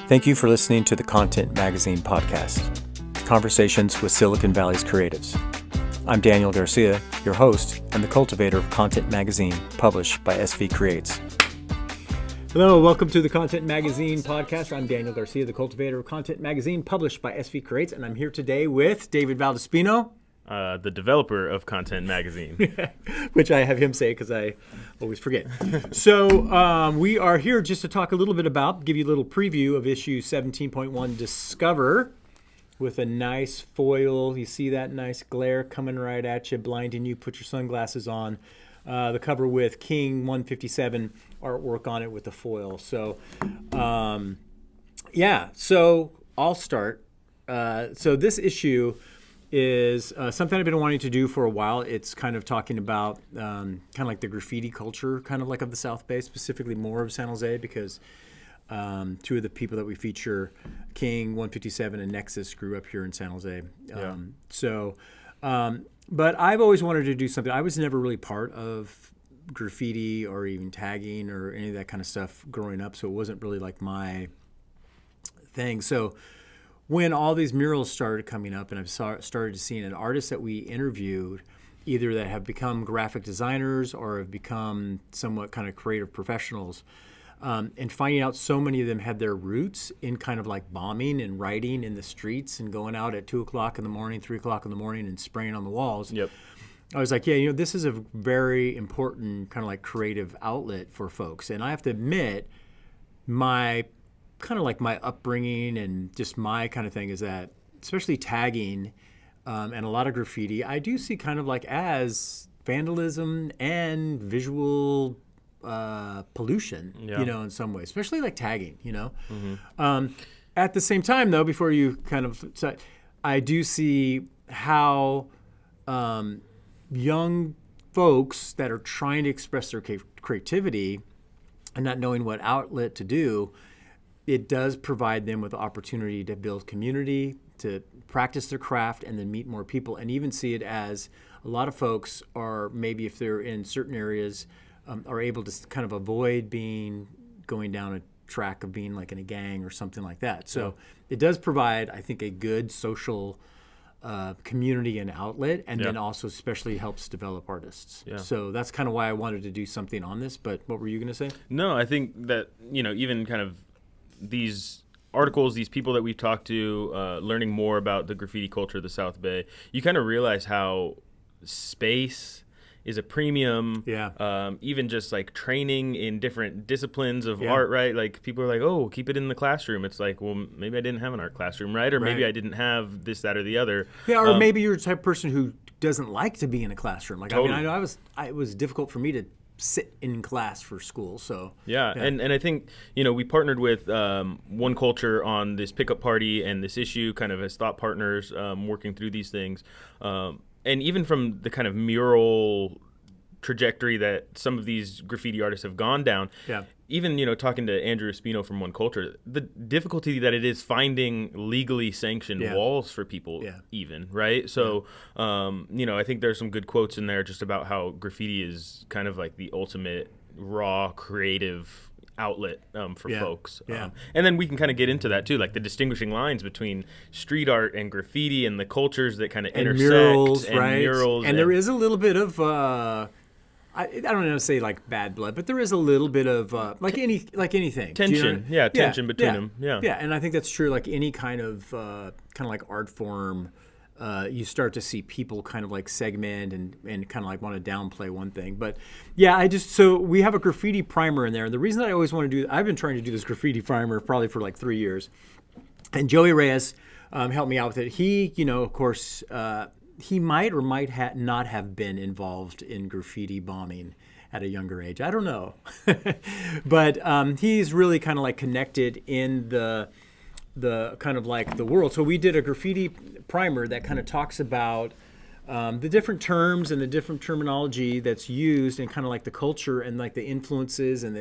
Thank you for listening to the Content Magazine podcast, Conversations with Silicon Valley's Creatives. I'm Daniel Garcia, your host and the cultivator of Content Magazine, published by SV Creates. Hello, welcome to the Content Magazine podcast. I'm Daniel Garcia, the cultivator of Content Magazine, published by SV Creates, and I'm here today with David Valdespino. The developer of Content Magazine. Which I have him say because I always forget. So we are here just to talk a little bit about, give you a little preview of issue 17.1, Discover, with a nice foil. You see that nice glare coming right at you, blinding you. Put your sunglasses on. The cover with King157 artwork on it with the foil. So, so I'll start. So this issue is something I've been wanting to do for a while. It's kind of talking about kind of like the graffiti culture, kind of like of the South Bay, specifically more of San Jose, because two of the people that we feature, King157 and Nexus, grew up here in San Jose. But I've always wanted to do something. I was never really part of graffiti or even tagging or any of that kind of stuff growing up, so it wasn't really like my thing. So when all these murals started coming up and I've started seeing an artist that we interviewed, either that have become graphic designers or have become somewhat kind of creative professionals, and finding out so many of them had their roots in kind of like bombing and writing in the streets and going out at 2 o'clock in the morning, 3 o'clock in the morning and spraying on the walls. Yep. I was like, this is a very important kind of like creative outlet for folks. And I have to admit, my upbringing and just my kind of thing is that, especially tagging and a lot of graffiti, I do see kind of like as vandalism and visual pollution, in some ways, especially like tagging, Mm-hmm. At the same time, though, before you kind of, I do see how young folks that are trying to express their creativity and not knowing what outlet to do, it does provide them with the opportunity to build community, to practice their craft, and then meet more people, and even see it as a lot of folks are, maybe if they're in certain areas, are able to kind of avoid going down a track of being like in a gang or something like that. So it does provide, I think, a good social community and outlet, and then also especially helps develop artists. Yeah. So that's kind of why I wanted to do something on this. But what were you going to say? No, I think that, even kind of these articles, these people that we've talked to, learning more about the graffiti culture of the South Bay, you kind of realize how space is a premium. Yeah. Even just like training in different disciplines of art, right? Like people are like, oh, keep it in the classroom. It's like, well, maybe I didn't have an art classroom, right? Or maybe I didn't have this, that, or the other. Yeah, or maybe you're the type of person who doesn't like to be in a classroom. Like, totally. I mean, I know it was difficult for me to sit in class for school. So and I think we partnered with One Culture on this pickup party and this issue, kind of as thought partners, working through these things, and even from the kind of mural trajectory that some of these graffiti artists have gone down. Yeah. Even talking to Andrew Espino from One Culture, the difficulty that it is finding legally sanctioned walls for people, even, right? So, I think there's some good quotes in there just about how graffiti is kind of like the ultimate raw creative outlet for folks. Yeah. And then we can kind of get into that too, like the distinguishing lines between street art and graffiti and the cultures that kind of intersect. Murals, and right? murals. And there is a little bit of I don't know to say like bad blood, but there is a little bit of like anything tension. Tension between them. Yeah, and I think that's true. Like any kind of like art form, you start to see people kind of like segment and kind of like want to downplay one thing. But so we have a graffiti primer in there, and the reason that I always want to I've been trying to do this graffiti primer probably for like 3 years, and Joey Reyes helped me out with it. He, of course. He might or might not have been involved in graffiti bombing at a younger age. I don't know. But he's really kind of like connected in the kind of like the world. So we did a graffiti primer that kind of talks about the different terms and the different terminology that's used and kind of like the culture and like the influences and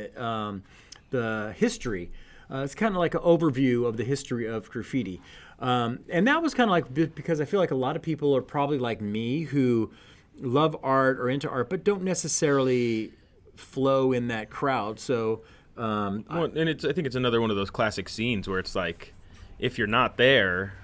the history. It's kind of like an overview of the history of graffiti. And that was kind of like, because I feel like a lot of people are probably like me who love art or into art, but don't necessarily flow in that crowd. So Well, and I think it's another one of those classic scenes where it's like, if you're not there,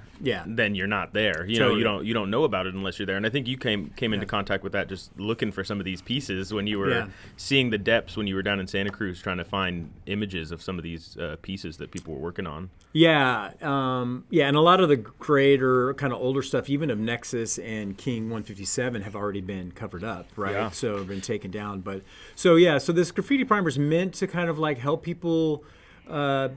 then you're not there. You know, you don't know about it unless you're there. And I think you came into contact with that just looking for some of these pieces when you were seeing the depths when you were down in Santa Cruz trying to find images of some of these pieces that people were working on. Yeah, and a lot of the greater kind of older stuff, even of Nexus and King157, have already been covered up, right? Yeah. So have been taken down. But so this graffiti primer is meant to kind of like help people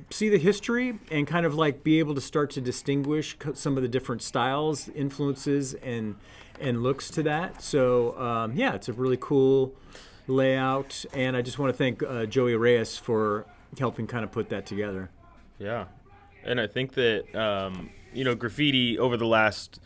see the history and kind of like be able to start to distinguish some of the different styles, influences, and looks to that. So it's a really cool layout, and I just want to thank Joey Reyes for helping kind of put that together. Yeah, and I think that graffiti over the last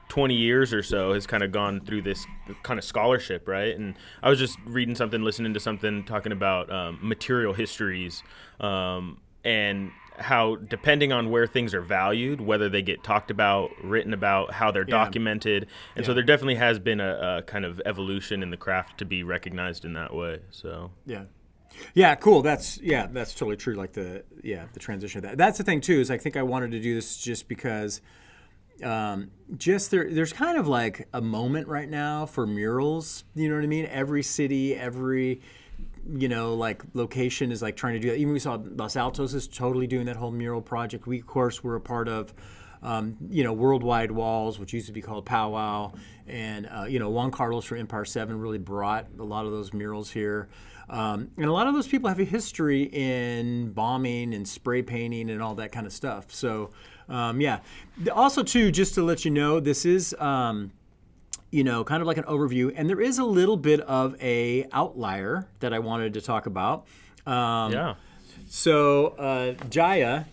20 years or so has kind of gone through this kind of scholarship, right? And I was just reading something, listening to something talking about material histories and how, depending on where things are valued, whether they get talked about, written about, how they're documented. And so there definitely has been a kind of evolution in the craft to be recognized in that way. So yeah, cool. That's totally true. Like the transition of that. That's the thing too, is I think I wanted to do this just because there's kind of like a moment right now for murals. You know what I mean? Every city, every like location is like trying to do that. Even we saw Los Altos is totally doing that whole mural project. We of course were a part of Worldwide Walls, which used to be called Powwow, and Juan Carlos from Empire 7 really brought a lot of those murals here. And a lot of those people have a history in bombing and spray painting and all that kind of stuff. So, Also, too, just to let you know, this is, kind of like an overview. And there is a little bit of a outlier that I wanted to talk about. So Jaya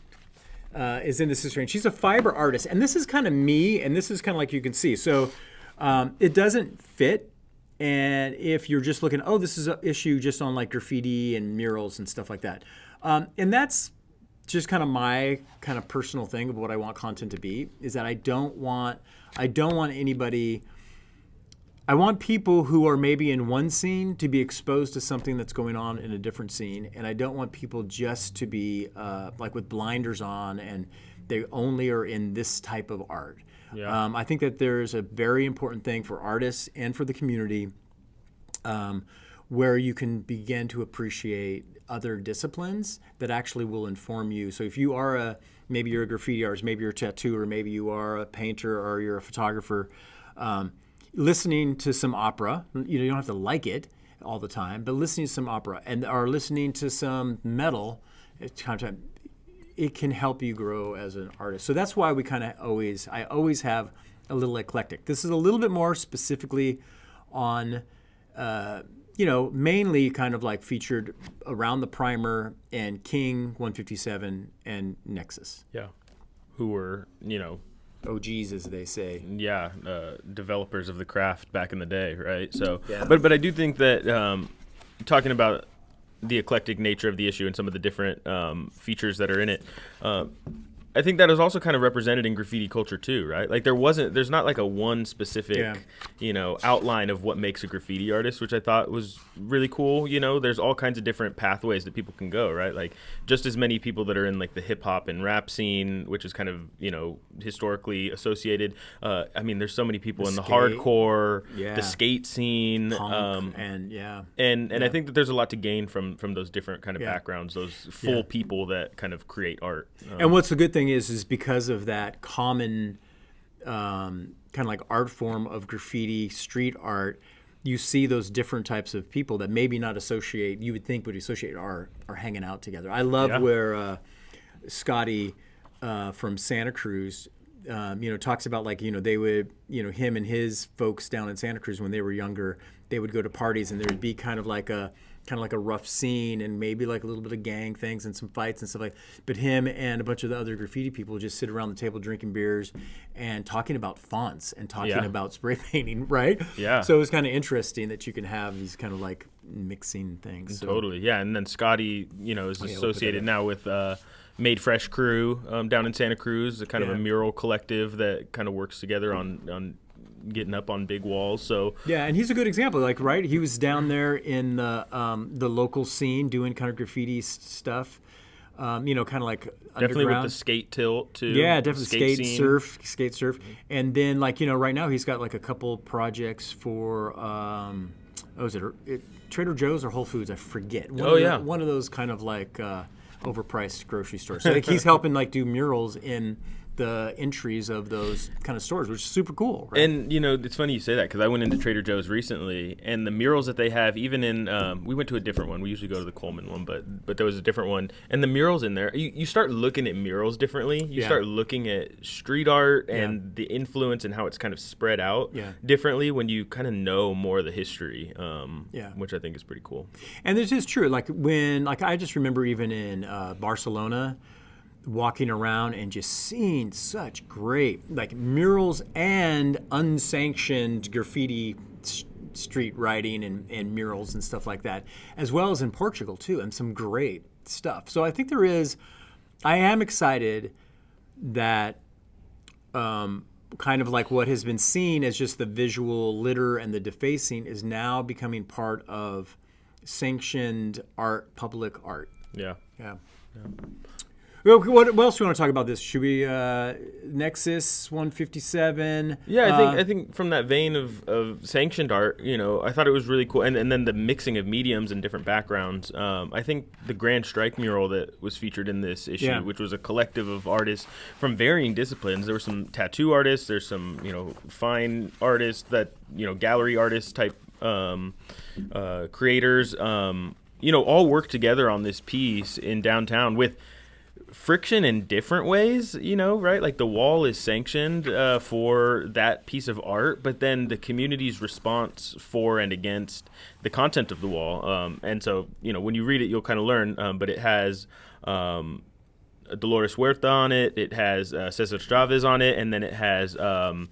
is in this history, and she's a fiber artist. And this is kind of me, and this is kind of like you can see. So it doesn't fit. And if you're just looking, this is an issue just on like graffiti and murals and stuff like that. And that's just kind of my kind of personal thing of what I want content to be, is that I don't want anybody, I want people who are maybe in one scene to be exposed to something that's going on in a different scene. And I don't want people just to be like with blinders on and they only are in this type of art. Yeah. I think that there's a very important thing for artists and for the community where you can begin to appreciate other disciplines that actually will inform you. So if you are maybe you're a graffiti artist, maybe you're a tattooer, maybe you are a painter or you're a photographer, listening to some opera, you don't have to like it all the time, but listening to some opera or listening to some metal, it can help you grow as an artist. So that's why I always have a little eclectic. This is a little bit more specifically on, mainly kind of like featured around the primer and King157 and Nexus. Yeah. Who were, OGs, as they say. Yeah, developers of the craft back in the day, right? So, but I do think that talking about the eclectic nature of the issue and some of the different features that are in it, I think that is also kind of represented in graffiti culture too, right? Like there's not like a one specific, outline of what makes a graffiti artist, which I thought was really cool. There's all kinds of different pathways that people can go, right? Like just as many people that are in like the hip hop and rap scene, which is kind of, historically associated. There's so many people in the hardcore, the skate scene, punk, and I think that there's a lot to gain from those different kind of backgrounds, those full people that kind of create art. And what's the good thing is because of that common kind of like art form of graffiti, street art, you see those different types of people that maybe you would think would associate are hanging out together. I love where Scotty from Santa Cruz, talks about like, they would, him and his folks down in Santa Cruz when they were younger, they would go to parties and there would be kind of like a rough scene and maybe like a little bit of gang things and some fights and stuff like that. But him and a bunch of the other graffiti people would just sit around the table drinking beers and talking about fonts and talking about spray painting, right? Yeah. So it was kind of interesting that you can have these kind of like mixing things. Totally, yeah. And then Scotty, is associated now with Made Fresh Crew down in Santa Cruz, a kind of a mural collective that kind of works together on getting up on big walls. So yeah, and he's a good example. Like, right, he was down there in the local scene doing kind of graffiti stuff. Kind of like definitely underground. with the skate tilt too. Yeah, definitely skate surf, Mm-hmm. and then right now he's got like a couple projects for Trader Joe's or Whole Foods? I forget. One of those kind of like overpriced grocery stores. So like he's helping like do murals in the entries of those kind of stores, which is super cool. Right? And it's funny you say that, because I went into Trader Joe's recently, and the murals that they have, even in we went to a different one. We usually go to the Coleman one, but there was a different one, and the murals in there, you start looking at murals differently. You start looking at street art and the influence and how it's kind of spread out differently when you kind of know more of the history, which I think is pretty cool. And this is true. Like I just remember even in Barcelona, walking around and just seeing such great like murals and unsanctioned graffiti street writing and murals and stuff like that, as well as in Portugal too, and some great stuff. So I think I am excited that kind of like what has been seen as just the visual litter and the defacing is now becoming part of sanctioned art, public art. Yeah. Well, what else do you want to talk about this? Should we Nexus 157? Yeah, I think from that vein of sanctioned art, I thought it was really cool, and then the mixing of mediums and different backgrounds. I think the Grand Strike mural that was featured in this issue, which was a collective of artists from varying disciplines. There were some tattoo artists, there's some fine artists, that gallery artists type creators. All work together on this piece in downtown with friction in different ways, right? Like the wall is sanctioned for that piece of art, but then the community's response for and against the content of the wall. And so, when you read it, you'll kind of learn, but it has Dolores Huerta on it, it has Cesar Chavez on it, and then it has Itilong,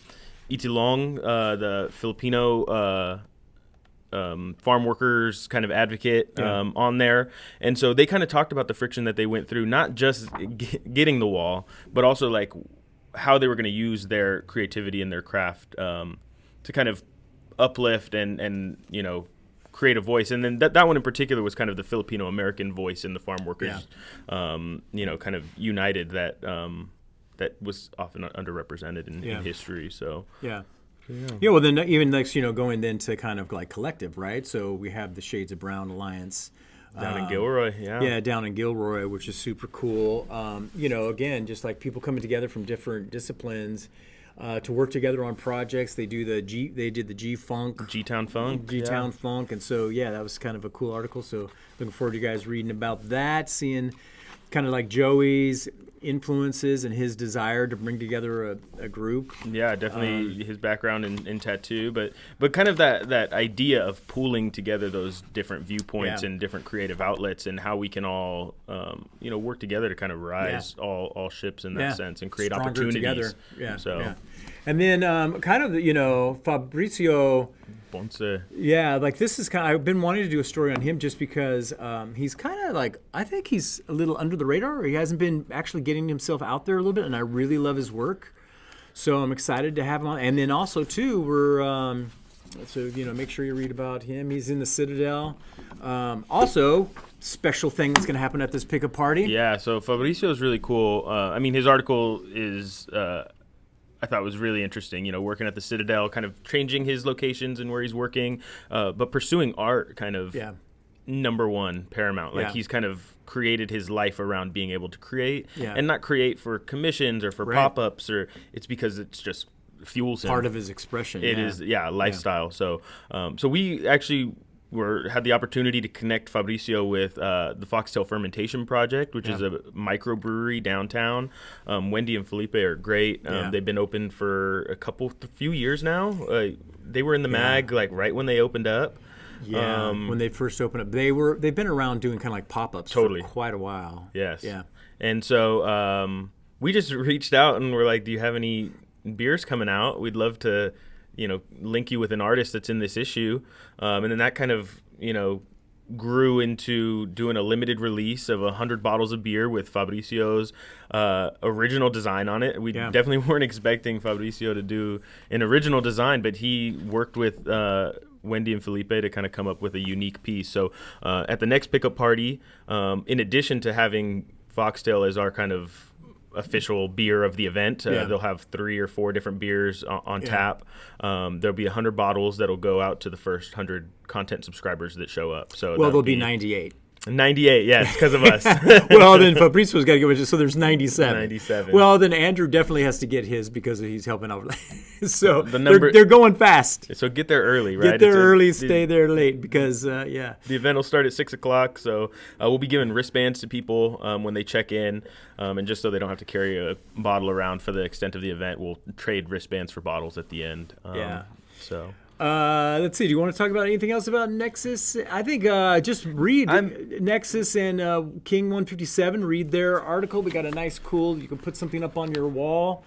the Filipino farm workers kind of advocate on there. And so they kind of talked about the friction that they went through, not just getting the wall, but also like how they were going to use their creativity and their craft to kind of uplift and create a voice. And then that one in particular was kind of the Filipino American voice in the farm workers, kind of united that was often underrepresented in history. So well, then even next, going then to kind of like collective, right? So we have the Shades of Brown Alliance. Down in Gilroy, Yeah, down in Gilroy, which is super cool. Again, just like people coming together from different disciplines to work together on projects. They did the G-Town Funk. And so, that was kind of a cool article. So looking forward to you guys reading about that, seeing kind of like Joey's influences and his desire to bring together a group. Yeah, definitely his background in tattoo, but kind of that idea of pooling together those different viewpoints and different creative outlets, and how we can all work together to kind of rise all ships in that sense and create stronger opportunities together. And then kind of Fabrizio Ponce. Like this is I've been wanting to do a story on him just because he's kind of like, I think he's a little under the radar, or he hasn't been actually getting himself out there a little bit, and I really love his work. So I'm excited to have him on. And then also too, we're make sure you read about him. He's in the Citadel. Also, special thing that's going to happen at this pickup party. Yeah, so Fabrizio is really cool. His article is I thought was really interesting, working at the Citadel, kind of changing his locations and where he's working, but pursuing art kind of number one, paramount. Like he's kind of created his life around being able to create and not create for commissions or for pop-ups, or it's because it's just fuels him. Part of his expression. It is lifestyle. So we actually had the opportunity to connect Fabrizio with the Foxtale Fermentation Project, which is a microbrewery downtown. Wendy and Felipe are great. They've been open for a few years now. They were in the mag like right when they opened up. When they first opened up, they've been around doing kind of like pop-ups for quite a while. Yes. Yeah. And so we just reached out and we're like, do you have any beers coming out? We'd love to link you with an artist that's in this issue. And then that kind of, grew into doing a limited release of 100 bottles of beer with Fabrizio's original design on it. We definitely weren't expecting Fabrizio to do an original design, but he worked with Wendy and Felipe to kind of come up with a unique piece. So at the next pickup party, in addition to having Foxtale as our kind of official beer of the event, they'll have 3 or 4 different beers on tap. There'll be 100 bottles that'll go out to the first 100 content subscribers that show up. So there'll be 98. 98, yes, because of us. Well, then Fabrizio's got to go, so there's 97. 97. Well, then Andrew definitely has to get his because he's helping out. So they're going fast. So get there early, right? Get there early, stay there late because, The event will start at 6 o'clock, so we'll be giving wristbands to people when they check in, and just so they don't have to carry a bottle around for the extent of the event, we'll trade wristbands for bottles at the end. So... let's see. Do you want to talk about anything else about Nexus? I think just read Nexus and King157. Read their article. We got a nice, cool. You can put something up on your wall,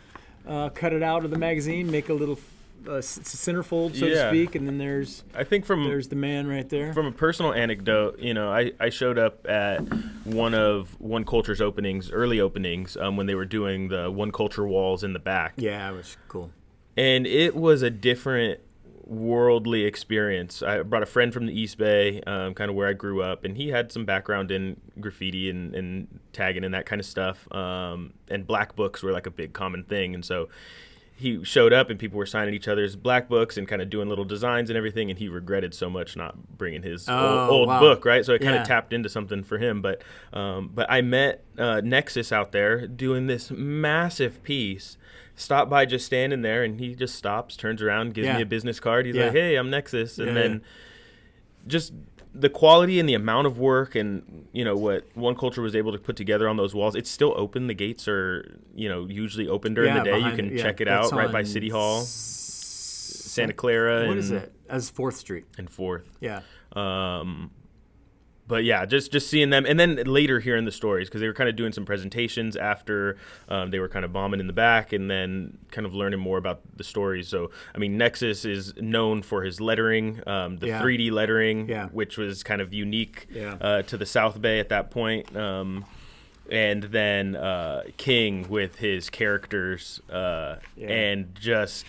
cut it out of the magazine, make a little centerfold, so to speak, and then there's the man right there. From a personal anecdote, I showed up at one of One Culture's early openings, when they were doing the One Culture walls in the back. Yeah, it was cool, and it was a different worldly experience. I brought a friend from the East Bay, kind of where I grew up, and he had some background in graffiti and tagging and that kind of stuff. And black books were like a big common thing. And so he showed up and people were signing each other's black books and kind of doing little designs and everything. And he regretted so much not bringing his old book, right? So it kind of tapped into something for him. But I met Nexus out there doing this massive piece. Stopped by just standing there, and he just stops, turns around, gives me a business card. He's like, "Hey, I'm Nexus," and then just the quality and the amount of work, and what One Culture was able to put together on those walls. It's still open. The gates are usually open during the day. You can check it out right by City Hall, Santa Clara. What is it? As 4th Street and 4th. Yeah. But yeah, just seeing them, and then later hearing the stories, because they were kind of doing some presentations after they were kind of bombing in the back, and then kind of learning more about the stories. So, I mean, Nexus is known for his lettering, the 3D lettering, which was kind of unique to the South Bay at that point. And then King with his characters, and just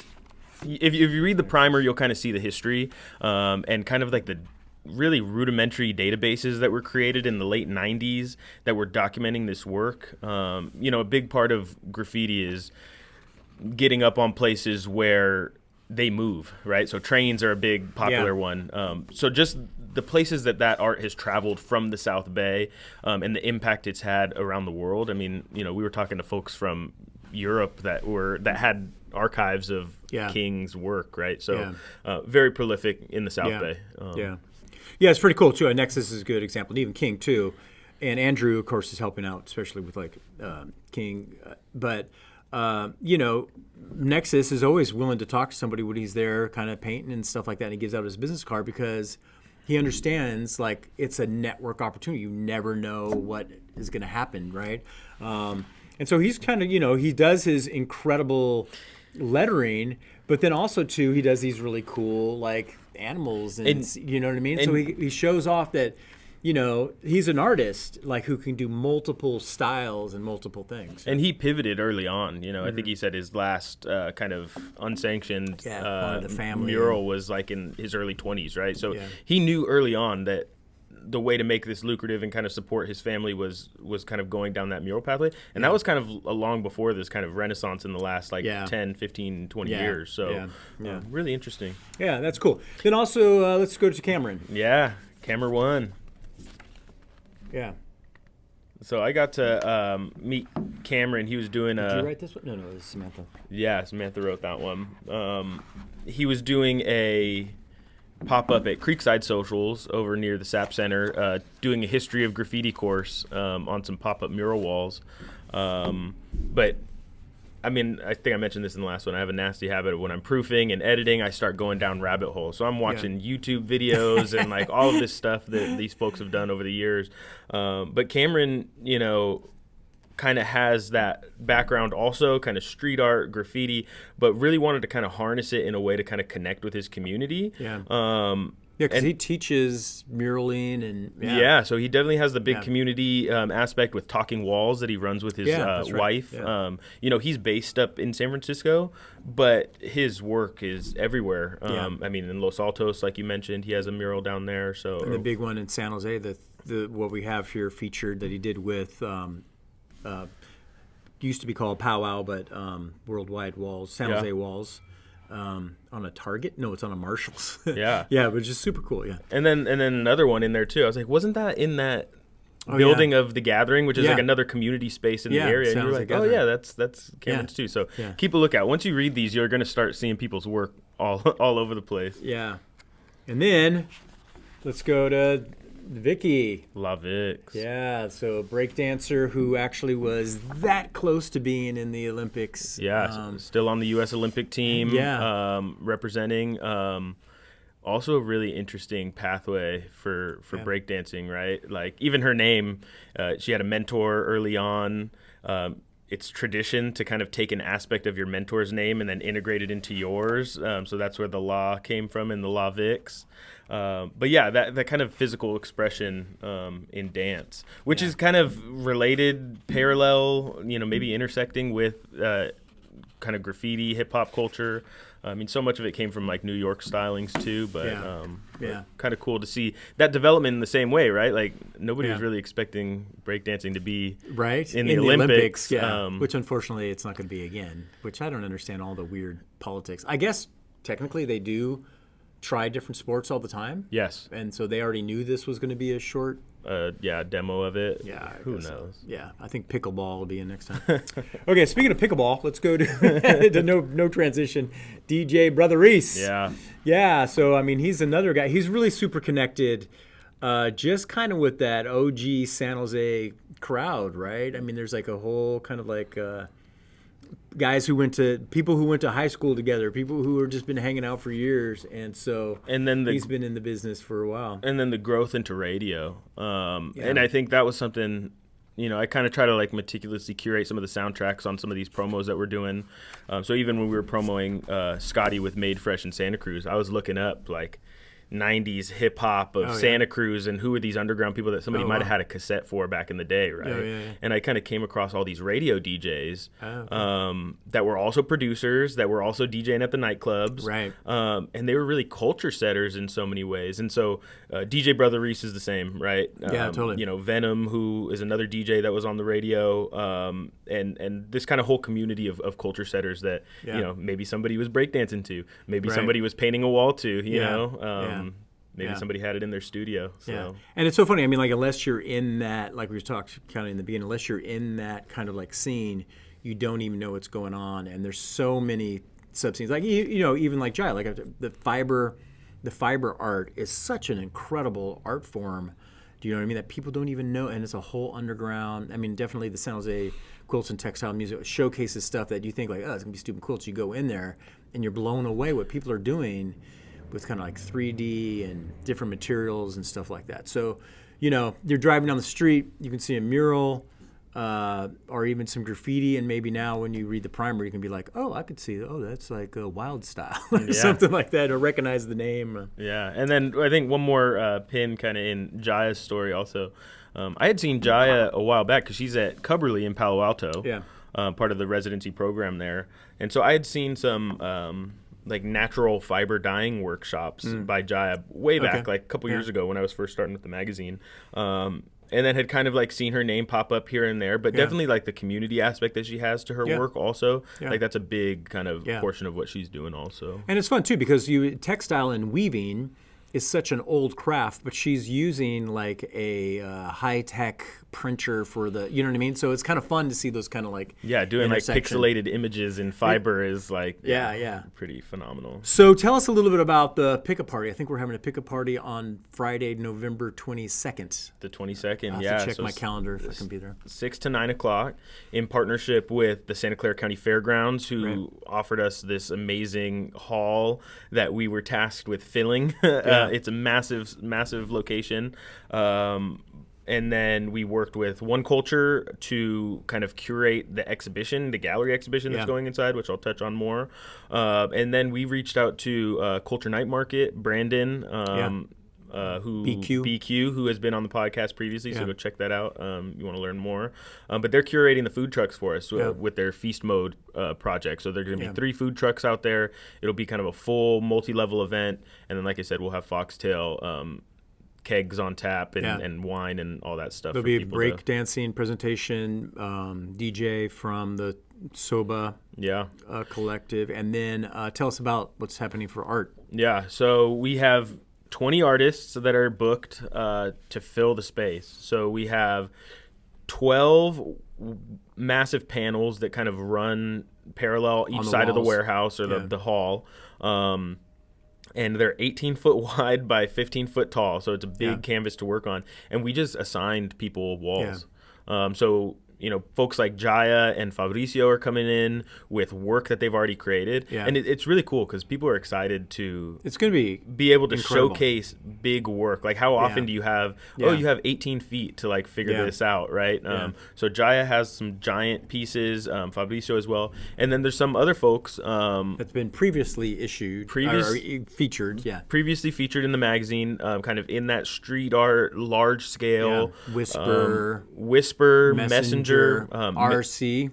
if you read the primer, you'll kind of see the history, and kind of like the really rudimentary databases that were created in the late 90s that were documenting this work. A big part of graffiti is getting up on places where they move, right? So trains are a big popular one. So just the places that art has traveled from the South Bay, and the impact it's had around the world. I mean, we were talking to folks from Europe that had archives of King's work, right? So very prolific in the South Bay. Yeah, it's pretty cool, too. And Nexus is a good example, and even King, too. And Andrew, of course, is helping out, especially with, King. Nexus is always willing to talk to somebody when he's there kind of painting and stuff like that, and he gives out his business card because he understands, it's a network opportunity. You never know what is going to happen, right? And so he's kind of, he does his incredible lettering, but then also, too, he does these really cool, animals and you know what I mean? So he shows off that, he's an artist who can do multiple styles and multiple things. And he pivoted early on. I think he said his last kind of unsanctioned mural was in his early 20s, right? So he knew early on that the way to make this lucrative and kind of support his family was kind of going down that mural pathway. And that was kind of long before this kind of renaissance in the last 10, 15, 20 years. So really interesting. Yeah, that's cool. Then also, let's go to Cameron. Yeah, Camera 1. Yeah. So I got to meet Cameron. He was doing Did you write this one? No, it was Samantha. Yeah, Samantha wrote that one. He was doing a pop-up at Creekside Socials over near the SAP Center, doing a history of graffiti course on some pop-up mural walls. But I mean, I think I mentioned this in the last one. I have a nasty habit of when I'm proofing and editing, I start going down rabbit holes. So I'm watching YouTube videos and all of this stuff that these folks have done over the years. But Cameron, kind of has that background also, kind of street art, graffiti, but really wanted to kind of harness it in a way to kind of connect with his community. Yeah, because he teaches muraling and so he definitely has the big community aspect with Talking Walls that he runs with his wife. Yeah. He's based up in San Francisco, but his work is everywhere. I mean, in Los Altos, like you mentioned, he has a mural down there. So and the big one in San Jose, the what we have here featured that he did with used to be called Powwow, but Worldwide Walls, San Jose Walls. On a Target? No, it's on a Marshalls. Yeah, which is super cool. Yeah, and then another one in there too. I was like, wasn't that in that building of the Gathering, which is like another community space in the area? And you're like, oh yeah, that's Cameron's too. So keep a lookout. Once you read these, you're going to start seeing people's work all over the place. Yeah, and then let's go to Vicki. La Vix. Yeah, so breakdancer who actually was that close to being in the Olympics. Yeah, still on the U.S. Olympic team. Representing. Also a really interesting pathway for breakdancing, right? Like even her name, she had a mentor early on. It's tradition to kind of take an aspect of your mentor's name and then integrate it into yours. So that's where the La came from in the La Vix. But yeah, that kind of physical expression in dance, which is kind of related, parallel, maybe intersecting with kind of graffiti, hip hop culture. I mean, so much of it came from like New York stylings too, but kind of cool to see that development in the same way, right? Like nobody was really expecting breakdancing to be in the Olympics. Which unfortunately it's not going to be again, which I don't understand all the weird politics. I guess technically they do try different sports all the time. Yes. And so they already knew this was going to be a short demo of it. Yeah. Who knows? Yeah. I think pickleball will be in next time. Okay, speaking of pickleball, let's go to no transition. DJ Brother Reese. Yeah. Yeah. So I mean he's another guy. He's really super connected just kind of with that OG San Jose crowd, right? I mean there's like a whole kind of like people who went to high school together, people who have just been hanging out for years, and so he's been in the business for a while. And then the growth into radio, and I think that was something. I kind of try to like meticulously curate some of the soundtracks on some of these promos that we're doing. So even when we were promoing Scotty with Made Fresh in Santa Cruz, I was looking up like 90s hip hop of Santa Cruz and who were these underground people that somebody might have had a cassette for back in the day, right? And I kind of came across all these radio DJs that were also producers, that were also DJing at the nightclubs, right? And they were really culture setters in so many ways. And so DJ Brother Reese is the same, right? Totally. Venom, who is another DJ that was on the radio, and this kind of whole community of culture setters that maybe somebody was breakdancing to, maybe somebody was painting a wall to, you know. Maybe somebody had it in their studio. So. Yeah, and it's so funny. I mean, like unless you're in that, like we were talking kind of in the beginning, unless you're in that kind of like scene, you don't even know what's going on. And there's so many sub scenes. Like even like Jaya, like the fiber art is such an incredible art form. Do you know what I mean? That people don't even know, and it's a whole underground. I mean, definitely the San Jose Quilts and Textile Music showcases stuff that you think like, oh, it's gonna be stupid quilts. You go in there and you're blown away what people are doing with kind of like 3D and different materials and stuff like that. So, you're driving down the street, you can see a mural or even some graffiti, and maybe now when you read the primer, you can be like, oh, I could see, that's like a Wild Style or something like that, or recognize the name. Yeah, and then I think one more pin kind of in Jaya's story also. I had seen Jaya a while back because she's at Cubberley in Palo Alto, part of the residency program there. And so I had seen some like natural fiber dyeing workshops by Jaya way back, like a couple years ago when I was first starting with the magazine. And then had kind of like seen her name pop up here and there, but definitely like the community aspect that she has to her work also. Like that's a big kind of portion of what she's doing also. And it's fun too because textile and weaving is such an old craft, but she's using like a high-tech printer for the, you know what I mean? So it's kind of fun to see those kind of like doing like pixelated images in fiber is like pretty phenomenal. So tell us a little bit about the pickup party. I think we're having a pickup party on Friday, November 22nd. The 22nd, I'll have to check my calendar if I can be there. 6 to 9 o'clock in partnership with the Santa Clara County Fairgrounds, who offered us this amazing hall that we were tasked with filling. It's a massive location. And then we worked with One Culture to kind of curate the exhibition, the gallery exhibition that's going inside, which I'll touch on more. And then we reached out to Culture Night Market, Brandon, who BQ, who has been on the podcast previously, so go check that out. You want to learn more. But they're curating the food trucks for us with their Feast Mode project. So there's going to be 3 food trucks out there. It'll be kind of a full multi-level event. And then, like I said, we'll have Foxtale kegs on tap and wine and all that stuff. There'll be a breakdancing presentation, DJ from the SOBA Collective. And then tell us about what's happening for art. Yeah, so we have 20 artists that are booked to fill the space. So we have 12 massive panels that kind of run parallel each side of the warehouse or the hall. And they're 18-foot wide by 15-foot tall. So it's a big canvas to work on. And we just assigned people walls. So folks like Jaya and Fabricio are coming in with work that they've already created. And it's really cool because people are excited to it's going to be able to showcase big work. Like how often do you have, you have 18 feet to like figure this out, right? So Jaya has some giant pieces, Fabricio as well. And then there's some other folks. That's been previously issued, or featured, previously featured in the magazine, kind of in that street art, large scale. Whisper, Messenger. RC,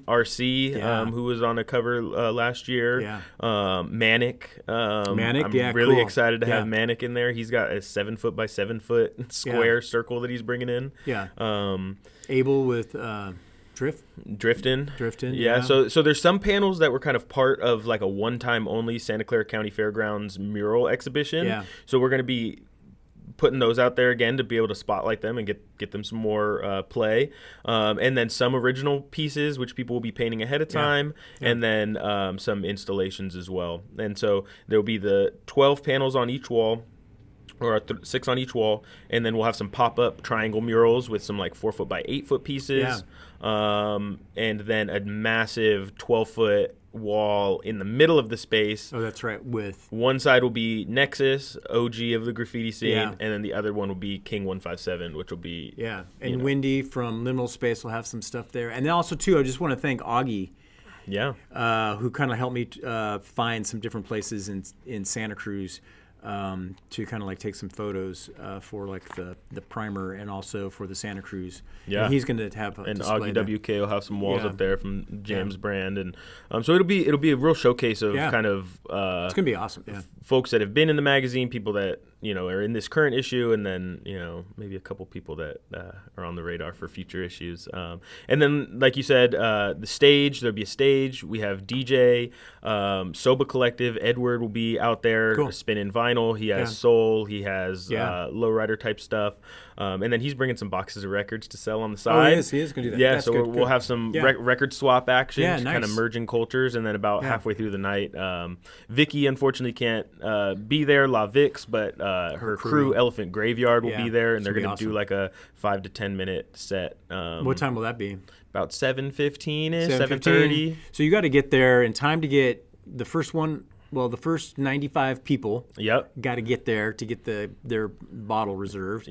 who was on a cover last year. Manic. I'm really excited to have Manic in there. He's got a 7-foot by 7-foot square circle that he's bringing in. Able with Driftin'. Yeah. So there's some panels that were kind of part of like a one-time only Santa Clara County Fairgrounds mural exhibition. So we're going to be putting those out there again to be able to spotlight them and get them some more play. And then some original pieces, which people will be painting ahead of time, and then some installations as well. And so there'll be the 12 panels on each wall, or 6 on each wall, and then we'll have some pop-up triangle murals with some like 4-foot by 8-foot pieces, and then a massive 12-foot wall in the middle of the space. Oh, that's right. With one side will be Nexus, OG of the graffiti scene, and then the other one will be King157, which will be and Wendy from Liminal Space will have some stuff there. And then also too, I just want to thank Augie, who kind of helped me find some different places in Santa Cruz to kind of like take some photos for like the primer and also for the Santa Cruz. And he's going to have and Augie WK will have some walls up there from Jam's brand, and so it'll be a real showcase of kind of it's going to be awesome. Folks that have been in the magazine, people that are in this current issue, and then maybe a couple people that are on the radar for future issues. And then, like you said, the stage, there'll be a stage. We have DJ, SOBA Collective. Edward will be out there spinning vinyl. He has soul. He has lowrider type stuff. And then he's bringing some boxes of records to sell on the side. He is going to do that. Yeah, so we'll have some record swap action, kind of merging cultures. And then about halfway through the night, Vicki unfortunately can't be there, La Vix, but her crew, Elephant Graveyard, will be there, and they're going to do like a 5 to 10 minute set. What time will that be? About 7:15ish, 7:30. So you got to get there in time to get the first one. Well, the first 95 people got to get there to get their bottle reserved.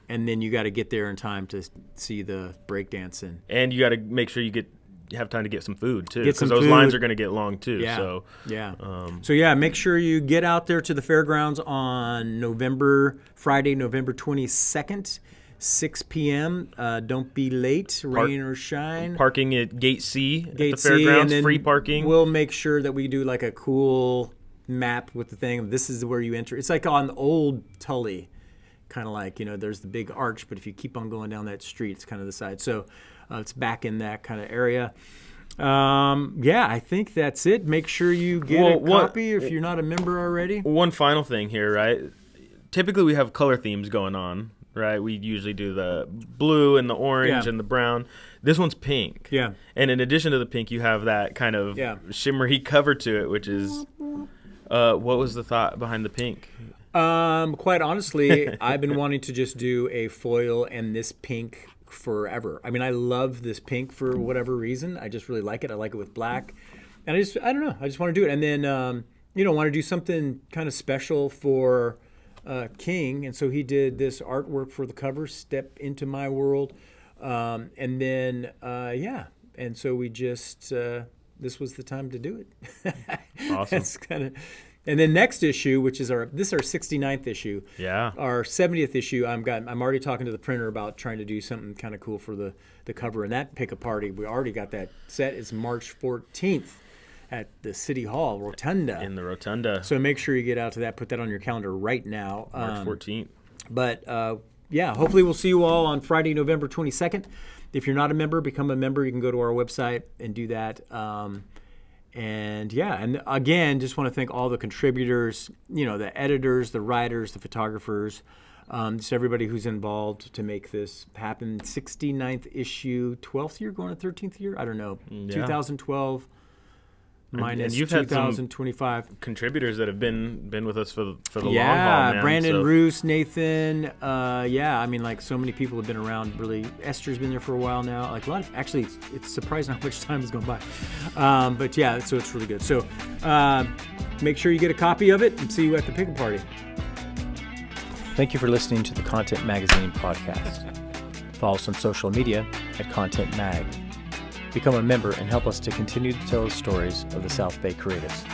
And then you got to get there in time to see the breakdancing. And you got to make sure you have time to get some food too, because those lines are going to get long too. So make sure you get out there to the fairgrounds on Friday, November 22nd. 6 p.m. Don't be late, rain or shine. Parking at Gate C at the fairgrounds, free parking. We'll make sure that we do like a cool map with the thing. This is where you enter. It's like on Old Tully, kind of like, there's the big arch, but if you keep on going down that street, it's kind of the side. So it's back in that kind of area. I think that's it. Make sure you get a copy if you're not a member already. One final thing here, right? Typically we have color themes going on. Right, we usually do the blue and the orange and the brown. This one's pink. And in addition to the pink, you have that kind of shimmery cover to it, which is what was the thought behind the pink? Quite honestly, I've been wanting to just do a foil and this pink forever. I mean, I love this pink for whatever reason. I just really like it. I like it with black, and I don't know. I just want to do it, and then want to do something kind of special for King, and so he did this artwork for the cover, Step Into My World. And then, and so we just, this was the time to do it. Awesome. That's kind of, and then next issue, which is our 69th issue. Yeah. Our 70th issue, I'm already talking to the printer about trying to do something kind of cool for the cover. And that pick a party, we already got that set. It's March 14th at the City Hall, Rotunda. In the Rotunda. So make sure you get out to that. Put that on your calendar right now. March 14th. But hopefully we'll see you all on Friday, November 22nd. If you're not a member, become a member. You can go to our website and do that. And again, just want to thank all the contributors, the editors, the writers, the photographers, just everybody who's involved to make this happen. 69th issue, 12th year, going to 13th year? I don't know. Yeah. 2012 minus 2025. Had some contributors that have been with us for the long haul, man. Brandon, Roos, Nathan. So many people have been around. Really, Esther's been there for a while now. Like a lot of, actually, it's surprising how much time has gone by. So it's really good. So make sure you get a copy of it and see you at the pick-a party. Thank you for listening to the Content Magazine podcast. Follow us on social media at Content Mag. Become a member and help us to continue to tell the stories of the South Bay creatives.